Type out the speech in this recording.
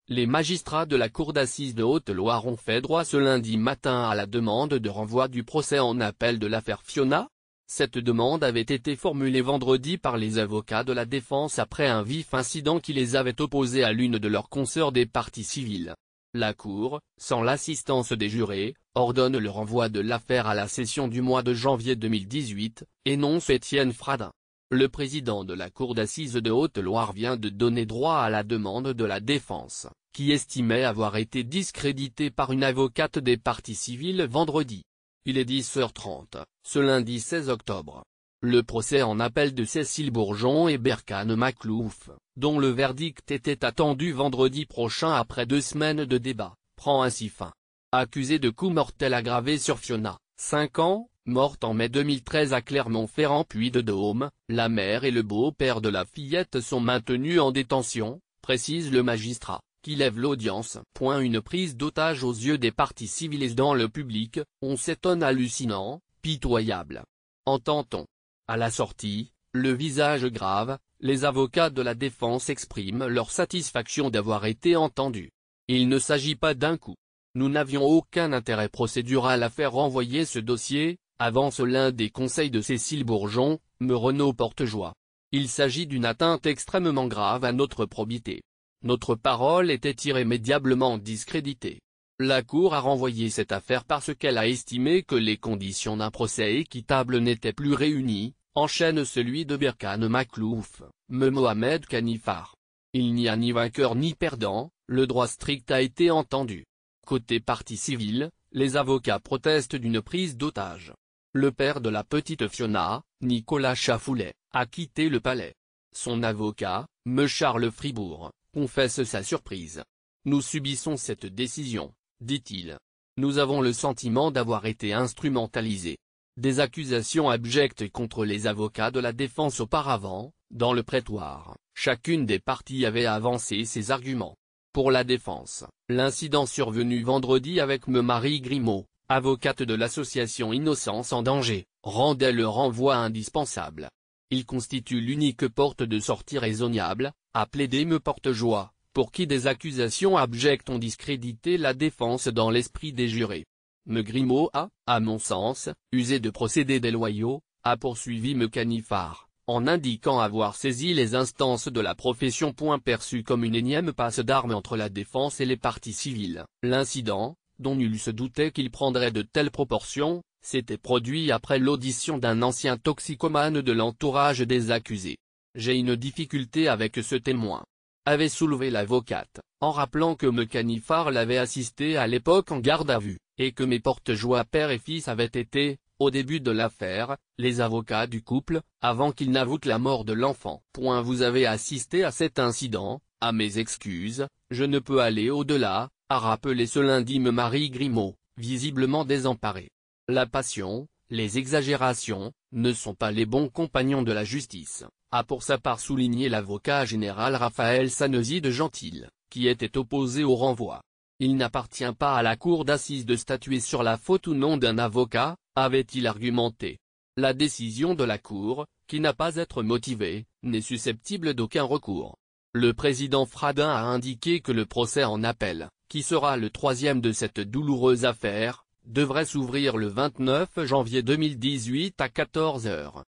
Les magistrats de la Cour d'assises de Haute-Loire ont fait droit ce lundi matin à la demande de renvoi du procès en appel de l'affaire Fiona. Cette demande avait été formulée vendredi par les avocats de la défense après un vif incident qui les avait opposés à l'une de leurs consoeurs des parties civiles. La Cour, sans l'assistance des jurés, ordonne le renvoi de l'affaire à la session du mois de janvier 2018, énonce Étienne Fradin. Le président de la Cour d'assises de Haute-Loire vient de donner droit à la demande de la défense, qui estimait avoir été discréditée par une avocate des parties civiles vendredi. Il est 10h30, ce lundi 16 octobre. Le procès en appel de Cécile Bourgeon et Berkane Makhlouf, dont le verdict était attendu vendredi prochain après 2 semaines de débat, prend ainsi fin. Accusée de coup mortel aggravé sur Fiona, 5 ans, morte en mai 2013 à Clermont-Ferrand Puy-de-Dôme, la mère et le beau-père de la fillette sont maintenus en détention, précise le magistrat, qui lève l'audience. Une prise d'otage aux yeux des parties civiles et dans le public, on s'étonne hallucinant, pitoyable. Entend-on. À la sortie, le visage grave, les avocats de la défense expriment leur satisfaction d'avoir été entendus. Il ne s'agit pas d'un coup. Nous n'avions aucun intérêt procédural à faire renvoyer ce dossier, avance l'un des conseils de Cécile Bourgeon, me Renaud Portejoie. Il s'agit d'une atteinte extrêmement grave à notre probité. Notre parole était irrémédiablement discréditée. La Cour a renvoyé cette affaire parce qu'elle a estimé que les conditions d'un procès équitable n'étaient plus réunies, enchaîne celui de Berkane Makhlouf, me Mohamed Kanifar. Il n'y a ni vainqueur ni perdant, le droit strict a été entendu. Côté partie civile, les avocats protestent d'une prise d'otage. Le père de la petite Fiona, Nicolas Chafoulet, a quitté le palais. Son avocat, me Charles Fribourg, confesse sa surprise. Nous subissons cette décision, dit-il. Nous avons le sentiment d'avoir été instrumentalisés. Des accusations abjectes contre les avocats de la défense auparavant, dans le prétoire, chacune des parties avait avancé ses arguments. Pour la défense, l'incident survenu vendredi avec Marie Grimaud, avocate de l'association Innocence en danger, rendait le renvoi indispensable. Il constitue l'unique porte de sortie raisonnable, a plaidé me Portejoie, pour qui des accusations abjectes ont discrédité la défense dans l'esprit des jurés. Me Grimaud a, à mon sens, usé de procédés déloyaux, a poursuivi me Kanifar, en indiquant avoir saisi les instances de la profession. Perçu comme une énième passe d'armes entre la défense et les parties civiles. L'incident, dont nul se doutait qu'il prendrait de telles proportions, s'était produit après l'audition d'un ancien toxicomane de l'entourage des accusés. J'ai une difficulté avec ce témoin, avait soulevé l'avocate, en rappelant que me Kanifar l'avait assisté à l'époque en garde à vue, et que mes Portejoie père et fils avaient été, au début de l'affaire, les avocats du couple, avant qu'ils n'avouent la mort de l'enfant. Vous avez assisté à cet incident, à mes excuses, je ne peux aller au-delà, a rappelé ce lundi Marie Grimaud, visiblement désemparée. La passion, les exagérations, ne sont pas les bons compagnons de la justice, a pour sa part souligné l'avocat général Raphaël Sanosi de Gentil, qui était opposé au renvoi. Il n'appartient pas à la Cour d'assises de statuer sur la faute ou non d'un avocat, avait-il argumenté. La décision de la Cour, qui n'a pas à être motivée, n'est susceptible d'aucun recours. Le président Fradin a indiqué que le procès en appel, qui sera le 3e de cette douloureuse affaire, devrait s'ouvrir le 29 janvier 2018 à 14h.